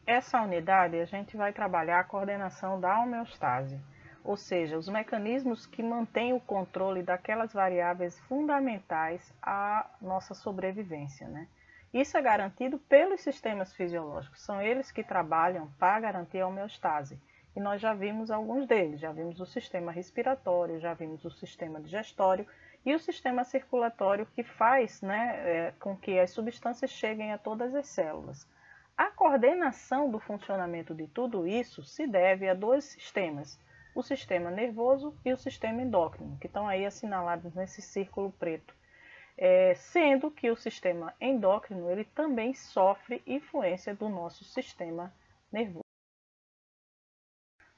Essa unidade a gente vai trabalhar a coordenação da homeostase, ou seja, os mecanismos que mantêm o controle daquelas variáveis fundamentais à nossa sobrevivência, né? Isso é garantido pelos sistemas fisiológicos, são eles que trabalham para garantir a homeostase. E nós já vimos alguns deles, já vimos o sistema respiratório, já vimos o sistema digestório e o sistema circulatório que faz, né, com que as substâncias cheguem a todas as células. A coordenação do funcionamento de tudo isso se deve a dois sistemas, o sistema nervoso e o sistema endócrino, que estão aí assinalados nesse círculo preto. Sendo que o sistema endócrino ele também sofre influência do nosso sistema nervoso.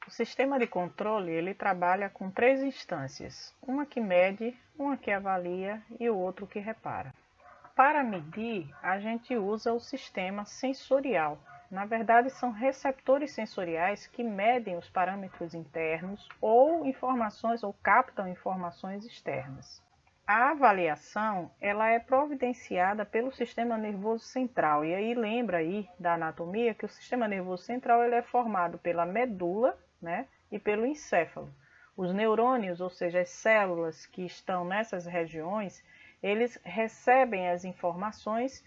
O sistema de controle ele trabalha com três instâncias, uma que mede, uma que avalia e o outro que repara. Para medir, a gente usa o sistema sensorial. Na verdade, são receptores sensoriais que medem os parâmetros internos ou informações ou captam informações externas. A avaliação ela é providenciada pelo sistema nervoso central. E aí lembra aí da anatomia que o sistema nervoso central ele é formado pela medula, né, e pelo encéfalo. Os neurônios, ou seja, as células que estão nessas regiões, eles recebem as informações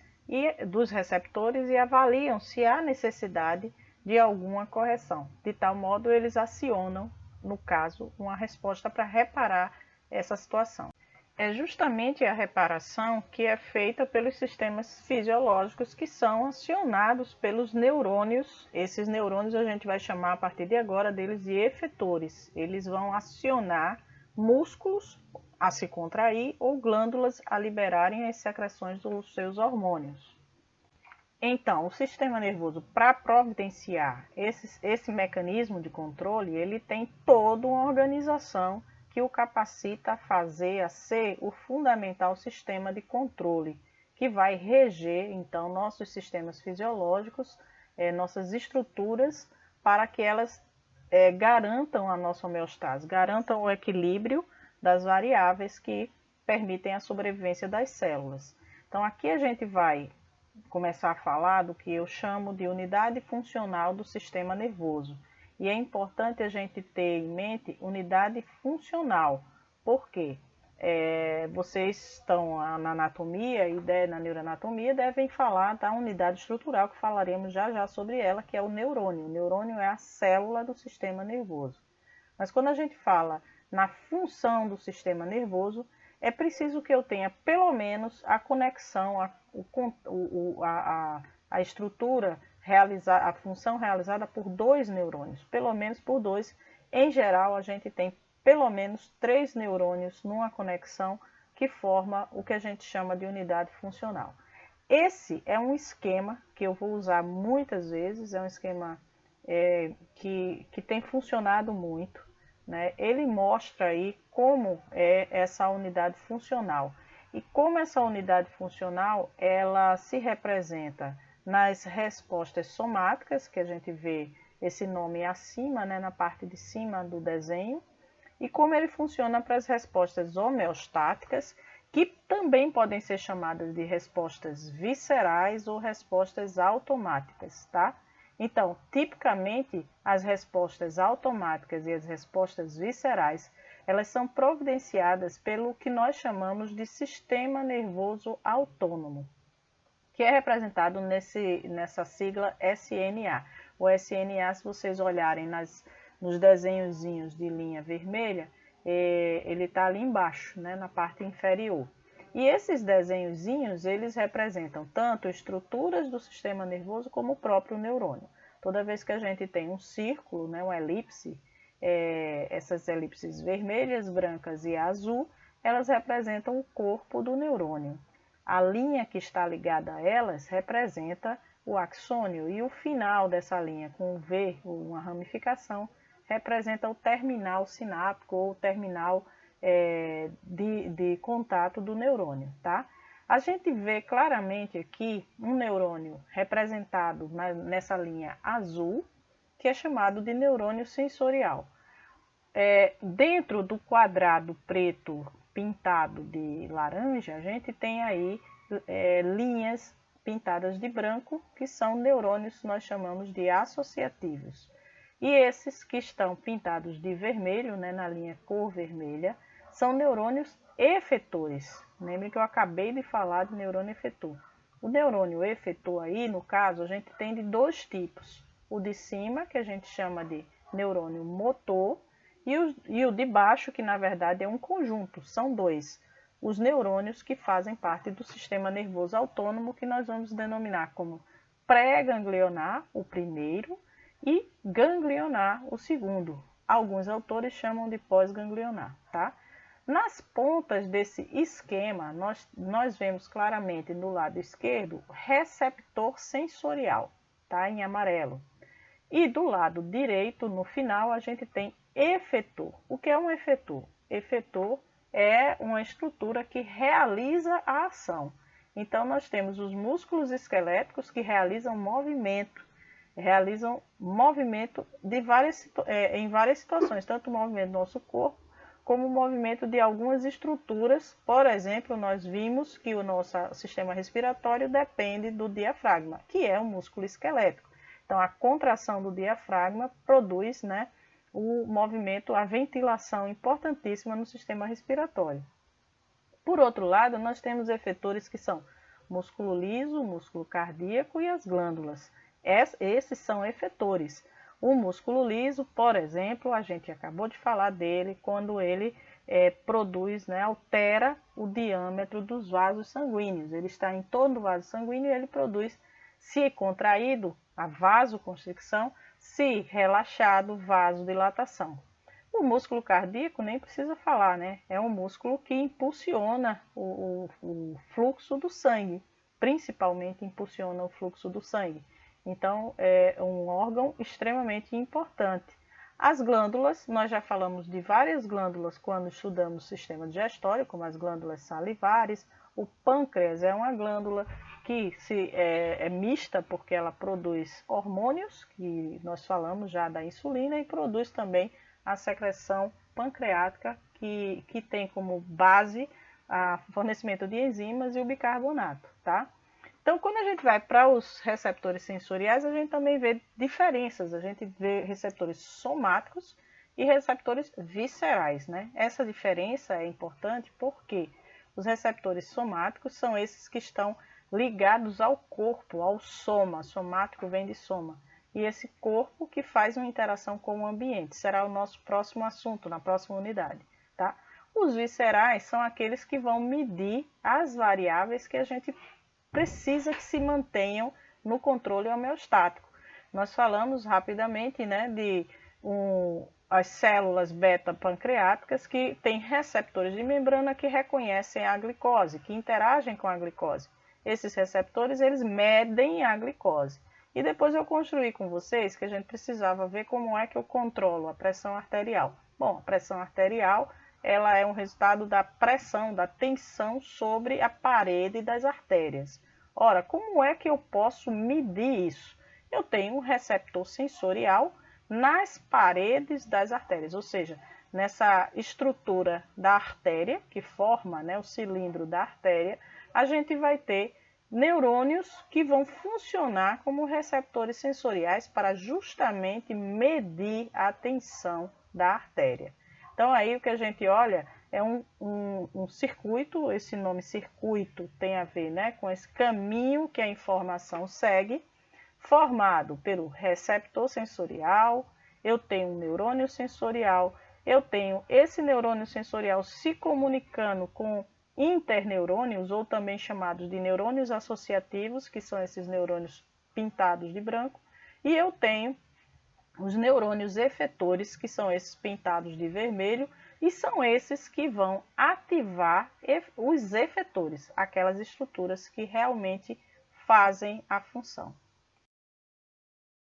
dos receptores e avaliam se há necessidade de alguma correção. De tal modo, eles acionam, no caso, uma resposta para reparar essa situação. É justamente a reparação que é feita pelos sistemas fisiológicos que são acionados pelos neurônios. Esses neurônios a gente vai chamar a partir de agora deles de efetores. Eles vão acionar músculos a se contrair ou glândulas a liberarem as secreções dos seus hormônios. Então, o sistema nervoso, para providenciar esse mecanismo de controle, ele tem toda uma organização que o capacita a fazer, a ser o fundamental sistema de controle, que vai reger, então, nossos sistemas fisiológicos, nossas estruturas, para que elas garantam a nossa homeostase, garantam o equilíbrio das variáveis que permitem a sobrevivência das células. Então, aqui a gente vai começar a falar do que eu chamo de unidade funcional do sistema nervoso. E é importante a gente ter em mente unidade funcional. Por quê? Vocês estão na anatomia e na neuroanatomia devem falar da unidade estrutural, que falaremos já já sobre ela, que é o neurônio. O neurônio é a célula do sistema nervoso. Mas quando a gente fala na função do sistema nervoso, é preciso que eu tenha pelo menos a conexão, a estrutura, a função realizada por dois neurônios, pelo menos por dois. Em geral, a gente tem pelo menos 3 neurônios numa conexão que forma o que a gente chama de unidade funcional. Esse é um esquema que eu vou usar muitas vezes, é um esquema que tem funcionado muito, né? Ele mostra aí como é essa unidade funcional. E como essa unidade funcional ela se representa nas respostas somáticas, que a gente vê esse nome acima, né, na parte de cima do desenho, e como ele funciona para as respostas homeostáticas, que também podem ser chamadas de respostas viscerais ou respostas automáticas, tá? Então, tipicamente, as respostas automáticas e as respostas viscerais, elas são providenciadas pelo que nós chamamos de sistema nervoso autônomo, que é representado nessa sigla SNA. O SNA, se vocês olharem nos desenhozinhos de linha vermelha, ele está ali embaixo, né, na parte inferior. E esses desenhozinhos, eles representam tanto estruturas do sistema nervoso como o próprio neurônio. Toda vez que a gente tem um círculo, né, uma elipse, essas elipses vermelhas, brancas e azul, elas representam o corpo do neurônio. A linha que está ligada a elas representa o axônio e o final dessa linha, com um V, uma ramificação, representa o terminal sináptico ou o terminal de contato do neurônio, tá? A gente vê claramente aqui um neurônio representado nessa linha azul, que é chamado de neurônio sensorial. Dentro do quadrado preto pintado de laranja, a gente tem aí linhas pintadas de branco, que são neurônios que nós chamamos de associativos. E esses que estão pintados de vermelho, né, na linha cor vermelha, são neurônios efetores. Lembre que eu acabei de falar de neurônio efetor. O neurônio efetor aí, no caso, a gente tem de dois tipos. O de cima, que a gente chama de neurônio motor, e o de baixo, que na verdade é um conjunto, são dois. Os neurônios que fazem parte do sistema nervoso autônomo, que nós vamos denominar como pré-ganglionar, o primeiro, e ganglionar, o segundo. Alguns autores chamam de pós-ganglionar, tá? Nas pontas desse esquema, nós vemos claramente no lado esquerdo receptor sensorial, tá? Em amarelo. E do lado direito, no final, a gente tem efetor. O que é um efetor? Efetor é uma estrutura que realiza a ação. Então, nós temos os músculos esqueléticos que realizam movimento em várias situações, tanto o movimento do nosso corpo, como o movimento de algumas estruturas. Por exemplo, nós vimos que o nosso sistema respiratório depende do diafragma, que é um músculo esquelético. Então, a contração do diafragma produz, né, o movimento, a ventilação importantíssima no sistema respiratório. Por outro lado, nós temos efetores que são músculo liso, músculo cardíaco e as glândulas. Esses são efetores. O músculo liso, por exemplo, a gente acabou de falar dele, quando ele produz, né, altera o diâmetro dos vasos sanguíneos. Ele está em torno do vaso sanguíneo e ele produz, se contraído, a vasoconstricção, se relaxado, vasodilatação. O músculo cardíaco nem precisa falar, né? É um músculo que impulsiona o fluxo do sangue, principalmente impulsiona o fluxo do sangue. Então, é um órgão extremamente importante. As glândulas, nós já falamos de várias glândulas quando estudamos o sistema digestório, como as glândulas salivares. O pâncreas é uma glândula que é mista, porque ela produz hormônios, que nós falamos já da insulina, e produz também a secreção pancreática, que tem como base o fornecimento de enzimas e o bicarbonato, tá? Então, quando a gente vai para os receptores sensoriais, a gente também vê diferenças. A gente vê receptores somáticos e receptores viscerais, né? Essa diferença é importante porque os receptores somáticos são esses que estão ligados ao corpo, ao soma. Somático vem de soma. E esse corpo que faz uma interação com o ambiente. Será o nosso próximo assunto, na próxima unidade, tá? Os viscerais são aqueles que vão medir as variáveis que a gente precisa que se mantenham no controle homeostático. Nós falamos rapidamente, né, de as células beta-pancreáticas que têm receptores de membrana que reconhecem a glicose, que interagem com a glicose. Esses receptores, eles medem a glicose. E depois eu construí com vocês que a gente precisava ver como é que eu controlo a pressão arterial. Bom, a pressão arterial, ela é um resultado da pressão, da tensão sobre a parede das artérias. Ora, como é que eu posso medir isso? Eu tenho um receptor sensorial nas paredes das artérias, ou seja, nessa estrutura da artéria, que forma, né, o cilindro da artéria, a gente vai ter neurônios que vão funcionar como receptores sensoriais para justamente medir a tensão da artéria. Então, aí o que a gente olha é um circuito. Esse nome circuito tem a ver, né, com esse caminho que a informação segue, formado pelo receptor sensorial. Eu tenho um neurônio sensorial, eu tenho esse neurônio sensorial se comunicando com interneurônios, ou também chamados de neurônios associativos, que são esses neurônios pintados de branco, e eu tenho os neurônios efetores, que são esses pintados de vermelho, e são esses que vão ativar os efetores, aquelas estruturas que realmente fazem a função.